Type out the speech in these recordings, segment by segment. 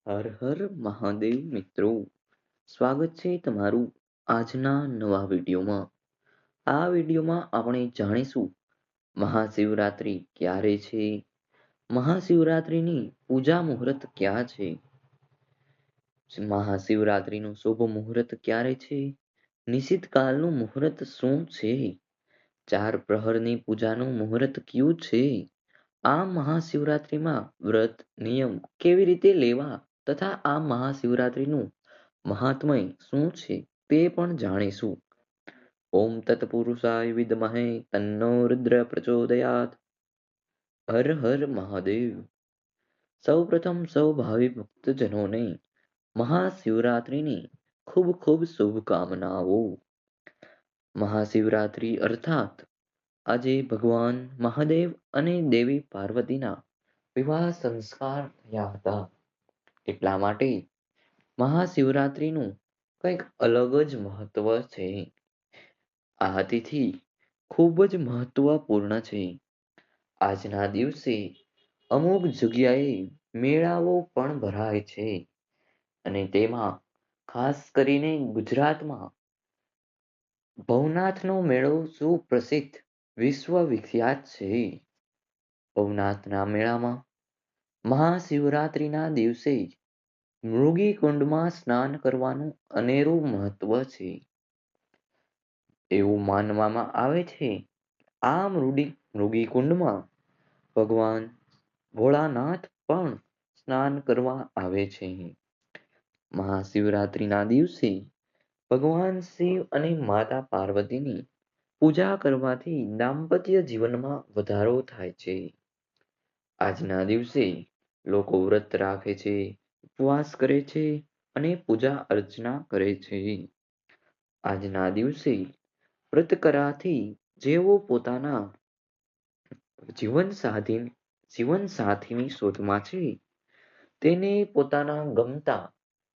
હર હર મહાદેવ મિત્રો, સ્વાગત છે તમારું આજના નવા વિડીયોમાં. આ વિડીયોમાં આપણે જાણીશું મહાશિવરાત્રિ ક્યારે છે, મહાશિવરાત્રિની પૂજા મુહૂર્ત ક્યાં છે, મહાશિવરાત્રિનું શુભ મુહૂર્ત ક્યારે છે, નિશિત કાલનું મુહૂર્ત શું છે, ચાર પ્રહરની પૂજાનું મુહૂર્ત કયું છે, આ મહાશિવરાત્રિમાં વ્રત નિયમ કેવી રીતે લેવા તથા આ મહાશિવરાત્રિનું મહાત્મય શું છે તે પણ જાણીશું. ઓમ તત્પુરુષાય વિદ્મહે તન્નો રુદ્ર પ્રચોદયાત. હર હર મહાદેવ. સૌપ્રથમ સૌ ભાવિ ભક્તજનોને મહાશિવરાત્રિની ખૂબ ખૂબ શુભકામનાઓ. મહાશિવરાત્રિ અર્થાત આજે ભગવાન મહાદેવ અને દેવી પાર્વતીના વિવાહ સંસ્કાર થયા હતા. એટલા માટે મહાશિવરાત્રિનું કંઈક અલગ જ મહત્વ છે. આ તિથિ ખૂબ જ મહત્વપૂર્ણ છે. આજના દિવસે અમુક જગ્યાએ મેળાઓ પણ ભરાય છે અને તેમાં ખાસ કરીને ગુજરાતમાં ભવનાથનો મેળો સુપ્રસિદ્ધ વિશ્વ વિખ્યાત છે. ભવનાથના મેળામાં મહાશિવરાત્રિના દિવસે મૃગી કુંડમાં સ્નાન કરવાનું અનેરું મહત્વ છે. એવું માનવામાં આવે છે આ મૃગી કુંડમાં ભગવાન ભોળાનાથ પણ સ્નાન કરવા આવે છે. મહાશિવરાત્રિના દિવસે ભગવાન શિવ અને માતા પાર્વતીની પૂજા કરવાથી દાંપત્ય જીવનમાં વધારો થાય છે. આજના દિવસે લોકો વ્રત રાખે છે, ઉપવાસ કરે છે અને પૂજા અર્ચના કરે છે. આજના દિવસે વ્રત કરવાથી જેઓ પોતાના જીવનસાથીની શોધમાં છે તેને પોતાના ગમતા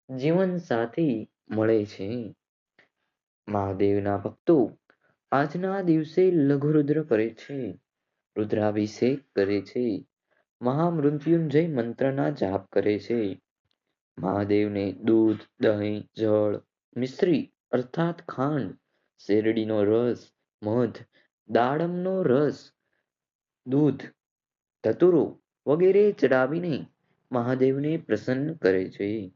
જીવનસાથી મળે છે. મહાદેવના ભક્તો આજના દિવસે લઘુરુદ્ર કરે છે, રુદ્રાભિષેક કરે છે, મહામૃત્યુંજય મંત્રના જાપ કરે છે. મહાદેવને દૂધ, દહીં, જળ, મિશ્રી અર્થાત ખાંડ, શેરડીનો રસ, મધ, દાડમનો રસ, દૂધ, ધતુરો વગેરે ચડાવીને મહાદેવને પ્રસન્ન કરે છે.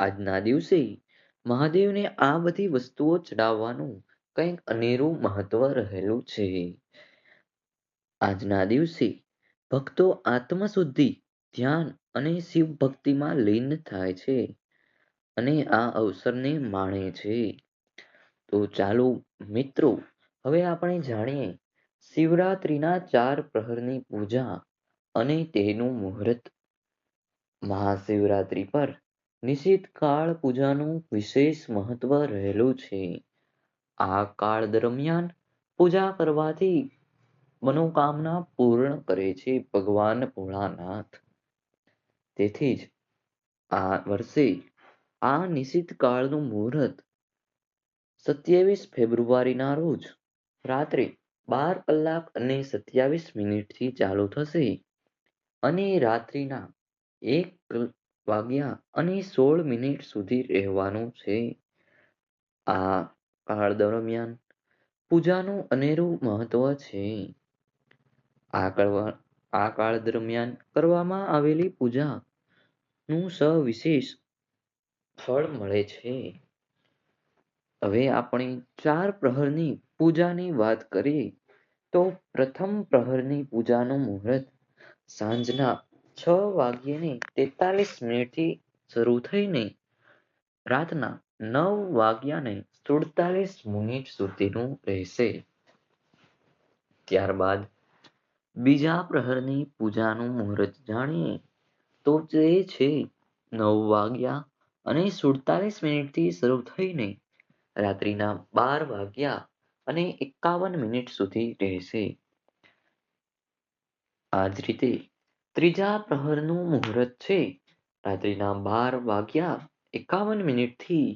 આજના દિવસે મહાદેવને આ બધી વસ્તુઓ ચડાવવાનું કંઈક અનેરું મહત્વ રહેલું છે. આજના દિવસે ભક્તો આત્મશુદ્ધિ, ધ્યાન અને શિવ ભક્તિમાં લીન થાય છે અને આ અવસરને માણે છે. તો ચાલો મિત્રો, હવે આપણે જાણીએ શિવરાત્રિના ચાર પ્રહરની પૂજા અને તેનું મુહૂર્ત. મહાશિવરાત્રિ પર નિશિત કાળ પૂજાનું વિશેષ મહત્વ રહેલું છે. આ કાળ દરમિયાન પૂજા કરવાથી મનોકામના પૂર્ણ કરે છે ભગવાન ભોળાનાથ. તેથી જ આ વર્ષે આ નિશિત કાળનું મુહૂર્ત 27 ફેબ્રુઆરીના રોજ રાત્રે 12 કલાક અને 27 થી ચાલુ થશે અને રાત્રિના 1 વાગ્યા અને 16 સુધી રહેવાનું છે. આ કાળ દરમિયાન પૂજાનું અનેરું મહત્વ છે. આ કાળ દરમિયાન કરવામાં આવેલી પૂજાનું સવિશેષ ફળ મળે છે. હવે આપણે ચાર પ્રહરની પૂજાની વાત કરીએ તો પ્રથમ પ્રહરની પૂજાનું મુહૂર્ત સાંજના 6:43 થી શરૂ થઈને રાતના 9:47 સુધીનું રહેશે. ત્યારબાદ બીજા પ્રહરની પૂજાનું મુહૂર્ત જાણીએ તો તે છે 9:47 થી શરૂ થઈને રાત્રિના 12:51 સુધી રહેશે. આ જ રીતે ત્રીજા પ્રહરનું મુહૂર્ત છે રાત્રિના 12:51 થી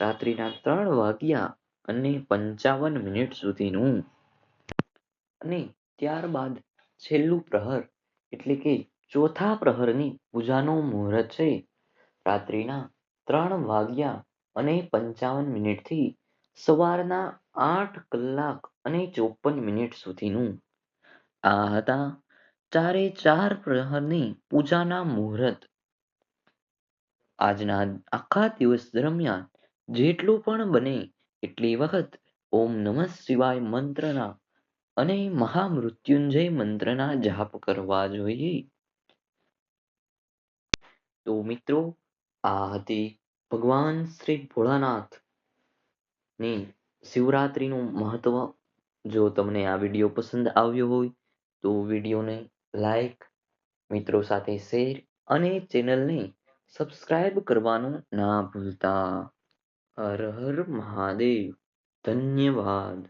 રાત્રિના 3:55 સુધીનું અને ત્યારબાદ છેલ્લું પ્રહર એટલે કે ચોથા પ્રહરની પૂજાનો મુહૂર્ત છે રાત્રિના 3:55 સવારના 8:54 સુધીનું. આ હતા ચારે ચાર પ્રહરની પૂજાના મુહૂર્ત. આજના આખા દિવસ દરમિયાન જેટલું પણ બને એટલી વખત ઓમ નમઃ શિવાય મંત્રના અને મહામૃત્યુંજય મંત્રના જાપ કરવા જોઈએ. તો મિત્રો, આ હતી ભગવાન શ્રી ભોળાનાથની શિવરાત્રીનું મહત્વ. જો તમને આ વિડીયો પસંદ આવ્યો હોય તો વિડીયોને લાઈક, મિત્રો સાથે શેર અને ચેનલને સબસ્ક્રાઇબ કરવાનું ના ભૂલતા. હર હર મહાદેવ. ધન્યવાદ.